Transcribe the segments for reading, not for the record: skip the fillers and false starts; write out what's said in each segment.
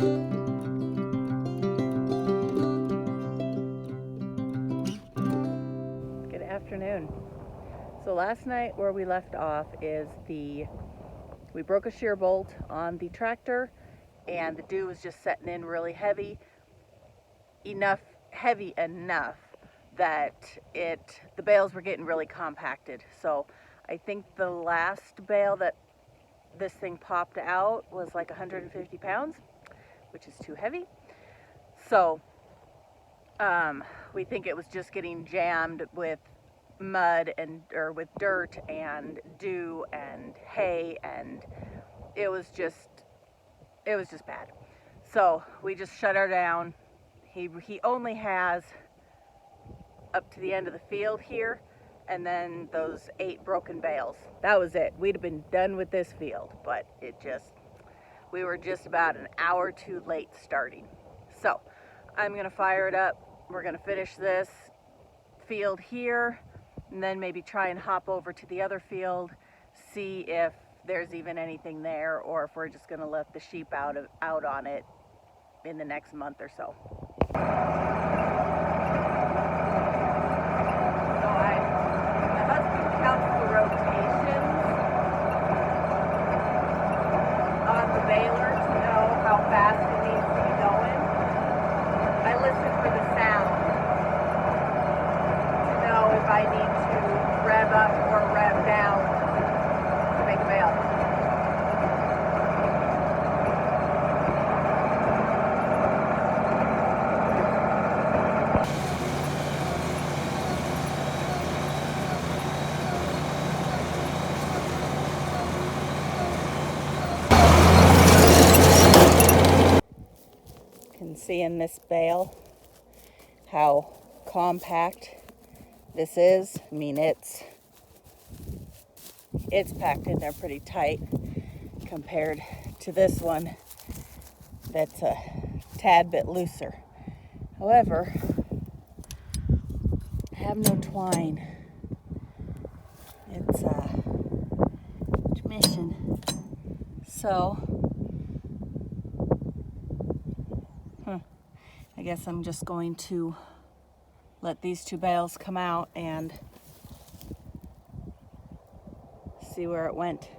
Good afternoon. So last night where we left off is we broke a shear bolt on the tractor, and the dew was just setting in really heavy enough that the bales were getting really compacted. So I think the last bale that this thing popped out was like 150 pounds, which is too heavy. So we think it was just getting jammed with mud or with dirt and dew and hay, and it was just bad. So we just shut her down. He only has up to the end of the field here, and then those 8 broken bales. That was it. We'd have been done with this field, but we were just about an hour too late starting. So I'm gonna fire it up. We're gonna finish this field here, and then maybe try and hop over to the other field, see if there's even anything there, or if we're just gonna let the sheep out on it in the next month or so. My husband counts the rotations on the baler to know how fast it needs to be going. I listen for the sound to know if I need to rev up or rev down to make a bale. You can see in this bale how compact this is. I mean, it's packed in there pretty tight compared to this one that's a tad bit looser. However, I have no twine. It's a transmission. So, I guess I'm just going to let these 2 bales come out and see where it went.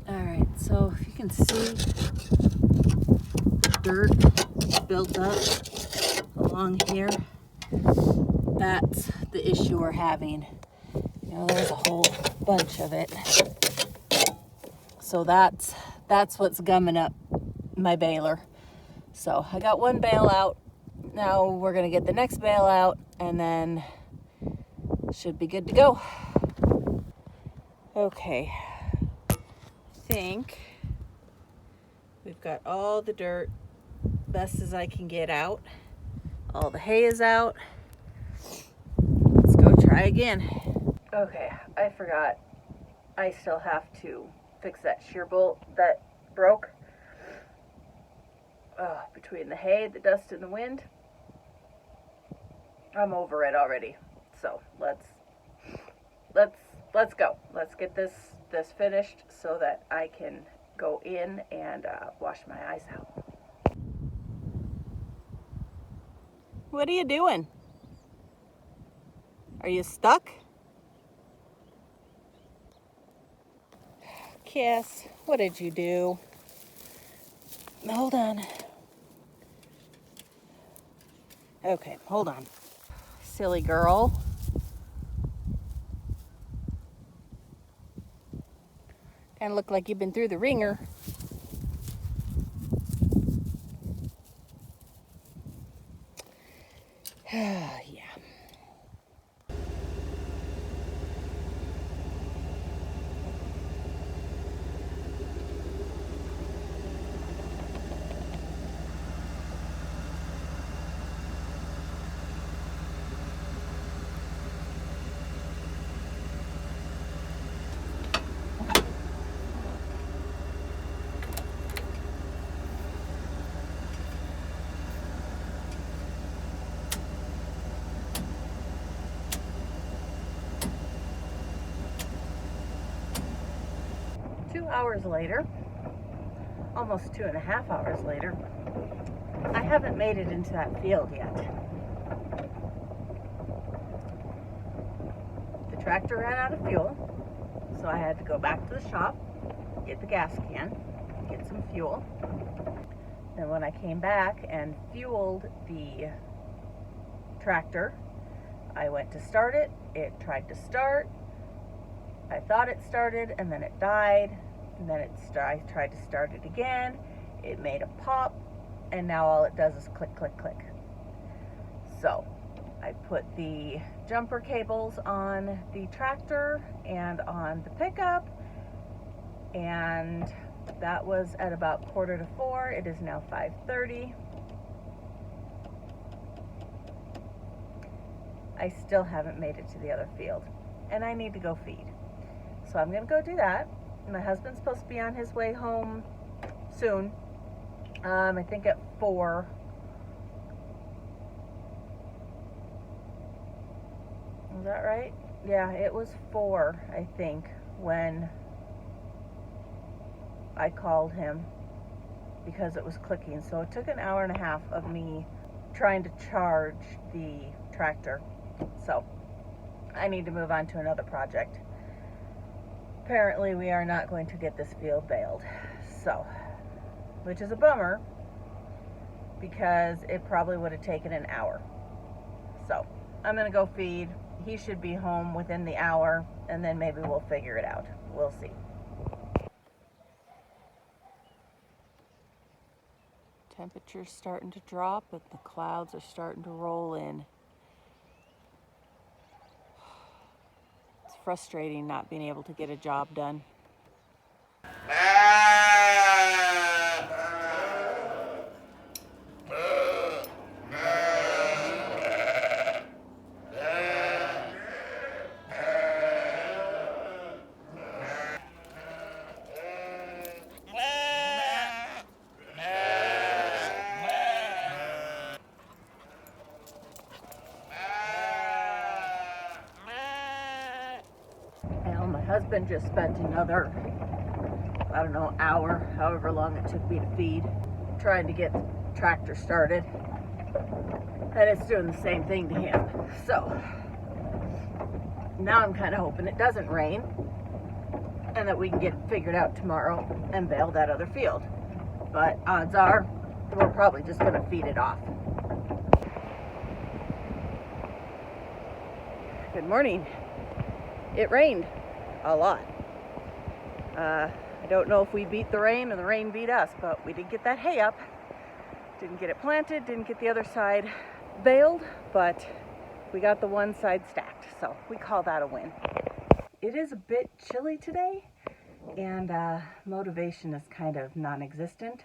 Alright, so if you can see dirt built up along here, that's the issue we're having. You know, there's a whole bunch of it. So that's what's gumming up my baler. So I got 1 bale out. Now we're gonna get the next bale out, and then should be good to go. Okay, I think we've got all the dirt best as I can get out. All the hay is out. Let's go try again. Okay, I forgot. I still have to fix that shear bolt that broke. Between the hay, the dust, and the wind, I'm over it already. So let's go. Let's get this finished so that I can go in and wash my eyes out. What are you doing? Are you stuck? Kiss, what did you do? Hold on. Okay, hold on. Silly girl. Kind of look like you've been through the ringer. Yeah. 2 hours later, almost 2.5 hours later, I haven't made it into that field yet. The tractor ran out of fuel, so I had to go back to the shop, get the gas can, get some fuel. And when I came back and fueled the tractor, I went to start it. It tried to start. I thought it started, and then it died. And then I tried to start it again. It made a pop, and now all it does is click, click, click. So I put the jumper cables on the tractor and on the pickup, and that was at about 3:45. It is now 5:30. I still haven't made it to the other field, and I need to go feed. So I'm gonna go do that. My husband's supposed to be on his way home soon. I think at 4. Was that right? Yeah, it was 4, I think, when I called him because it was clicking. So it took an hour and a half of me trying to charge the tractor. So I need to move on to another project. Apparently we are not going to get this field baled. So, which is a bummer because it probably would have taken an hour. So I'm gonna go feed. He should be home within the hour, and then maybe we'll figure it out. We'll see. Temperature's starting to drop, but the clouds are starting to roll in. It's frustrating not being able to get a job done. Well, my husband just spent another, I don't know, hour, however long it took me to feed, trying to get the tractor started. And it's doing the same thing to him. So now I'm kind of hoping it doesn't rain and that we can get it figured out tomorrow and bale that other field. But odds are we're probably just going to feed it off. Good morning. It rained a lot. I don't know if we beat the rain or the rain beat us, but we did get that hay up. Didn't get it planted, didn't get the other side baled, but we got the one side stacked, so we call that a win. It is a bit chilly today, and motivation is kind of non-existent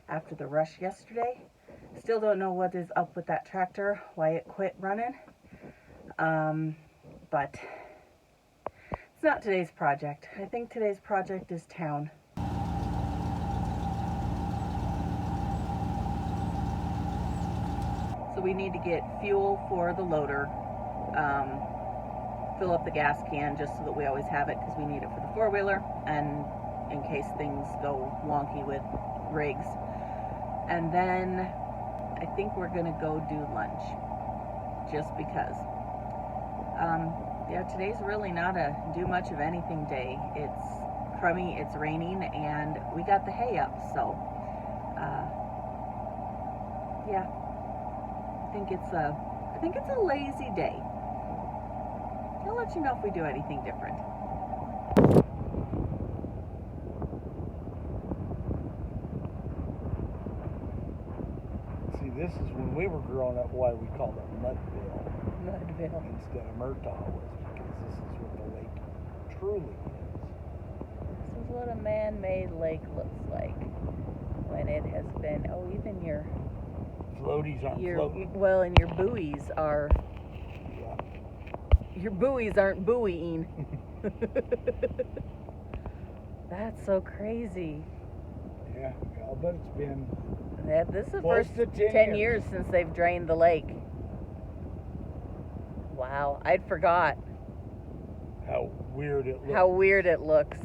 after the rush yesterday. Still don't know what is up with that tractor, why it quit running, but it's not today's project. I think today's project is town. So we need to get fuel for the loader, fill up the gas can just so that we always have it because we need it for the four-wheeler and in case things go wonky with rigs. And then I think we're gonna go do lunch just because. Yeah, today's really not a do much of anything day. It's crummy, it's raining, and we got the hay up, so yeah. I think it's a lazy day. I'll let you know if we do anything different. See, this is when we were growing up why we called it Mudville Mudville. instead of Murtaugh, was because this is what the lake truly is. This is what a man-made lake looks like when it has been, even your Floaties aren't floating. Well, and your buoys are, Yeah. your buoys aren't buoying. That's so crazy. Yeah, I'll bet it's been Yeah, this is the close first to 10 years since they've drained the lake. Wow, I'd forgot how weird it looks. how weird it looks.